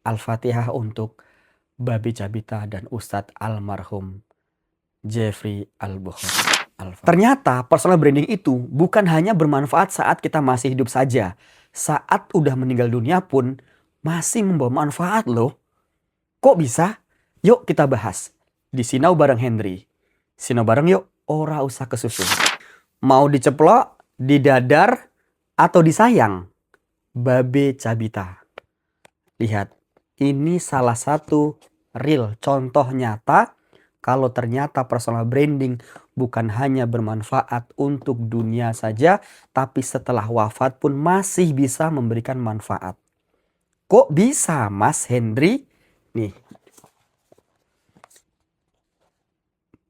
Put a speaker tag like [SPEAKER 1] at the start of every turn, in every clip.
[SPEAKER 1] Al-Fatihah untuk Babi Cabita dan Ustadz almarhum Jeffrey Al-Bukhari. Ternyata personal branding itu bukan hanya bermanfaat saat kita masih hidup saja. Saat udah meninggal dunia pun masih membawa manfaat loh. Kok bisa? Yuk kita bahas. Di Sinau bareng Henry. Sinau bareng yuk, ora usah kesusu. Mau diceplok, didadar, atau disayang? Babe Cabita. Lihat, ini salah satu real contoh nyata kalau ternyata personal branding bukan hanya bermanfaat untuk dunia saja, tapi setelah wafat pun masih bisa memberikan manfaat. Kok bisa, Mas Henry? Nih,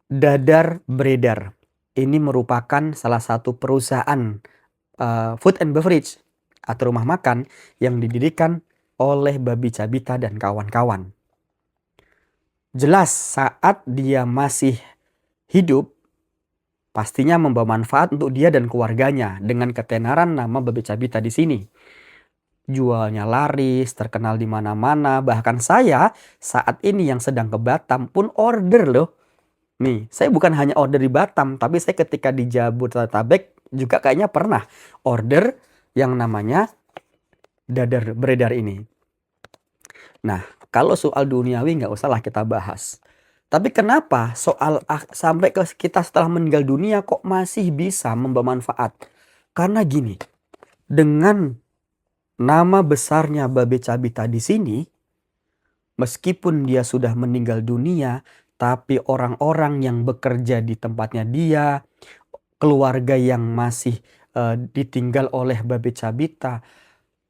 [SPEAKER 1] Dadar Beredar. Ini merupakan salah satu perusahaan food and beverage atau rumah makan yang didirikan oleh Babi Cabita dan kawan-kawan. Jelas saat dia masih hidup, pastinya membawa manfaat untuk dia dan keluarganya dengan ketenaran nama Babi Cabita di sini. Jualnya laris, terkenal di mana-mana. Bahkan saya saat ini yang sedang ke Batam pun order loh. Nih, saya bukan hanya order di Batam, tapi saya ketika di Jabodetabek juga kayaknya pernah order yang namanya Dadar Beredar ini. Nah, kalau soal duniawi nggak usah lah kita bahas. Tapi kenapa soal sampai ke kita setelah meninggal dunia kok masih bisa membawa manfaat? Karena gini, dengan nama besarnya Babe Cabita di sini, meskipun dia sudah meninggal dunia, tapi orang-orang yang bekerja di tempatnya dia, keluarga yang masih ditinggal oleh Babe Cabita,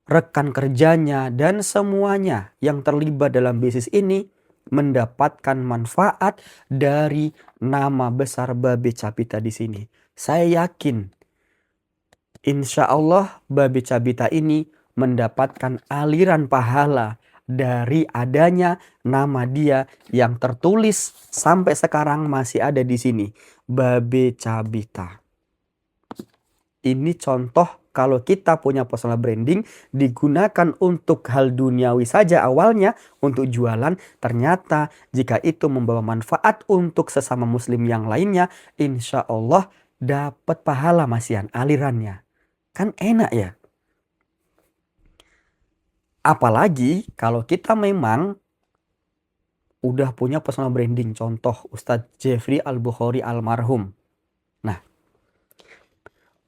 [SPEAKER 1] rekan kerjanya, dan semuanya yang terlibat dalam bisnis ini mendapatkan manfaat dari nama besar Babe Cabita di sini. Saya yakin, insya Allah Babe Cabita ini mendapatkan aliran pahala dari adanya nama dia yang tertulis sampai sekarang masih ada di sini, Babe Cabita. Ini contoh kalau kita punya personal branding digunakan untuk hal duniawi saja awalnya untuk jualan, ternyata jika itu membawa manfaat untuk sesama muslim yang lainnya, insya Allah dapat pahala masihan alirannya. Kan enak ya? Apalagi kalau kita memang udah punya personal branding, contoh Ustadz Jeffrey Al-Bukhari almarhum. Nah,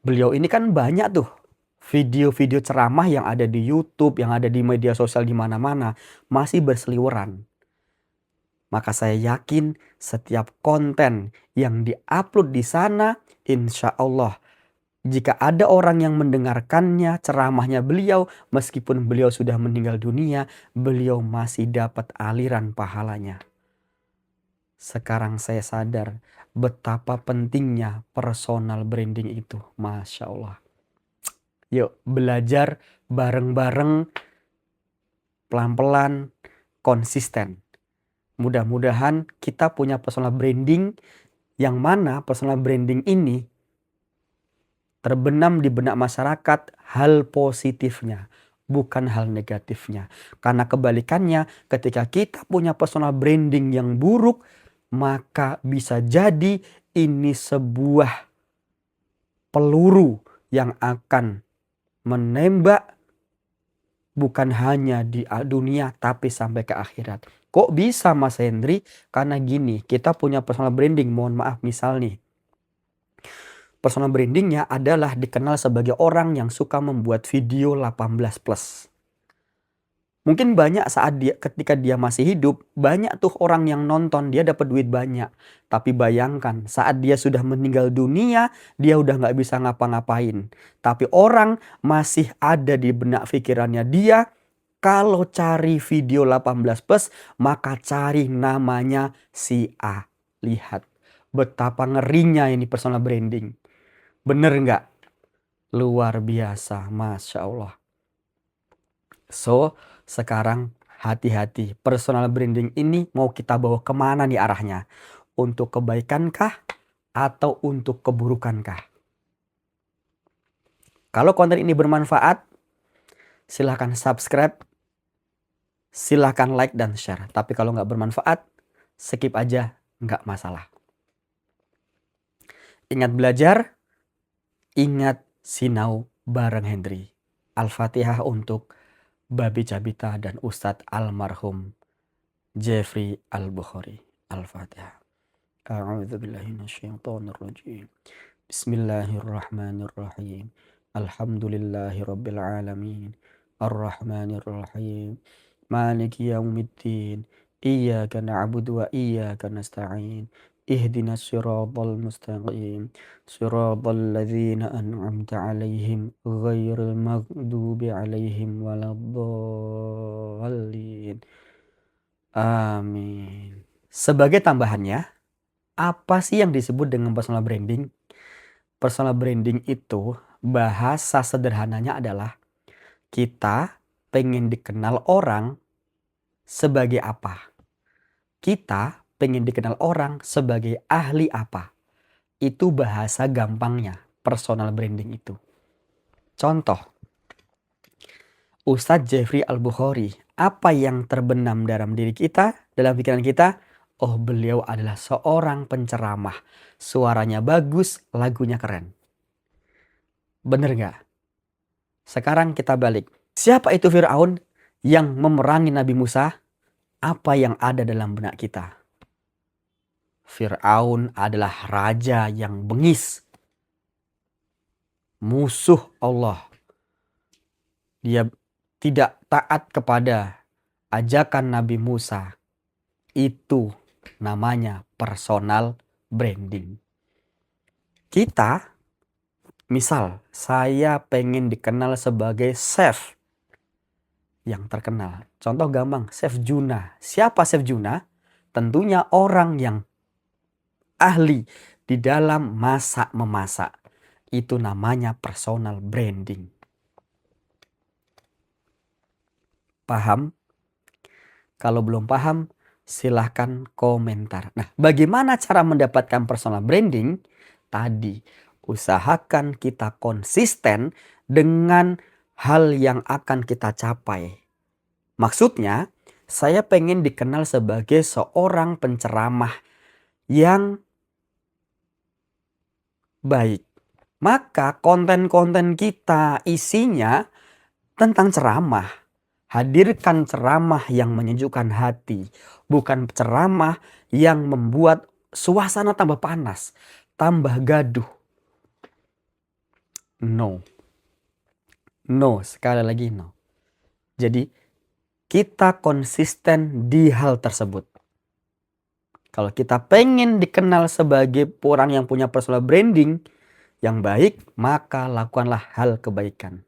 [SPEAKER 1] beliau ini kan banyak tuh video-video ceramah yang ada di YouTube, yang ada di media sosial di mana-mana, masih berseliweran. Maka saya yakin setiap konten yang diupload di sana, insya Allah, jika ada orang yang mendengarkannya, ceramahnya beliau, meskipun beliau sudah meninggal dunia, beliau masih dapat aliran pahalanya. Sekarang saya sadar betapa pentingnya personal branding itu. Masya Allah. Yuk belajar bareng-bareng, pelan-pelan, konsisten. Mudah-mudahan kita punya personal branding yang mana personal branding ini terbenam di benak masyarakat hal positifnya, bukan hal negatifnya. Karena kebalikannya ketika kita punya personal branding yang buruk, maka bisa jadi ini sebuah peluru yang akan menembak bukan hanya di dunia tapi sampai ke akhirat. Kok bisa Mas Henry? Karena gini, kita punya personal branding, mohon maaf misal nih. Personal brandingnya adalah dikenal sebagai orang yang suka membuat video 18+. Mungkin banyak saat ketika dia masih hidup, banyak tuh orang yang nonton, dia dapat duit banyak. Tapi bayangkan saat dia sudah meninggal dunia, dia udah gak bisa ngapa-ngapain. Tapi orang masih ada di benak pikirannya dia, kalau cari video 18+, maka cari namanya si A. Lihat betapa ngerinya ini personal branding. Bener gak? Luar biasa, Masya Allah. So, sekarang hati-hati, personal branding ini mau kita bawa kemana nih arahnya? Untuk kebaikan kah? Atau untuk keburukan kah? Kalau konten ini bermanfaat, silahkan subscribe, silahkan like dan share. Tapi kalau nggak bermanfaat, skip aja, nggak masalah. Ingat belajar, ingat sinau bareng Hendry. Al-Fatihah untuk Babi Cabita dan Ustadz almarhum Jeffrey Al-Bukhari. Al-Fatihah. A'udzubillahi minasyaitonirrajim. Bismillahirrahmanirrahim. Alhamdulillahi rabbil alamin. Ar-Rahmanir-Rahim. Maliki yaumiddin. Iyyaka na'budu wa iyyaka nasta'in. Ihdinas siratal mustaqim. Siratal ladzina an'amta 'alaihim ghairil maghdubi 'alaihim waladdallin. Amin. Sebagai tambahannya, apa sih yang disebut dengan personal branding? Personal branding itu bahasa sederhananya adalah kita pengen dikenal orang sebagai apa? Kita pengen dikenal orang sebagai ahli apa? Itu bahasa gampangnya personal branding itu. Contoh, Ustadz Jeffrey Al-Bukhari, apa yang terbenam dalam diri kita, dalam pikiran kita? Oh, beliau adalah seorang penceramah. Suaranya bagus, lagunya keren. Bener gak? Sekarang kita balik. Siapa itu Fir'aun yang memerangi Nabi Musa? Apa yang ada dalam benak kita? Fir'aun adalah raja yang bengis. Musuh Allah. Dia tidak taat kepada ajakan Nabi Musa. Itu namanya personal branding. Kita, misal saya pengen dikenal sebagai chef yang terkenal. Contoh gampang, Chef Juna. Siapa Chef Juna? Tentunya orang yang ahli di dalam masak-memasak. Itu namanya personal branding. Paham? Kalau belum paham, silahkan komentar. Nah, bagaimana cara mendapatkan personal branding? Tadi, usahakan kita konsisten dengan hal yang akan kita capai. Maksudnya, saya pengen dikenal sebagai seorang penceramah yang baik. Maka konten-konten kita isinya tentang ceramah. Hadirkan ceramah yang menyejukkan hati. Bukan ceramah yang membuat suasana tambah panas, tambah gaduh. No. No, sekali lagi no. Jadi kita konsisten di hal tersebut. Kalau kita pengen dikenal sebagai orang yang punya personal branding yang baik, maka lakukanlah hal kebaikan.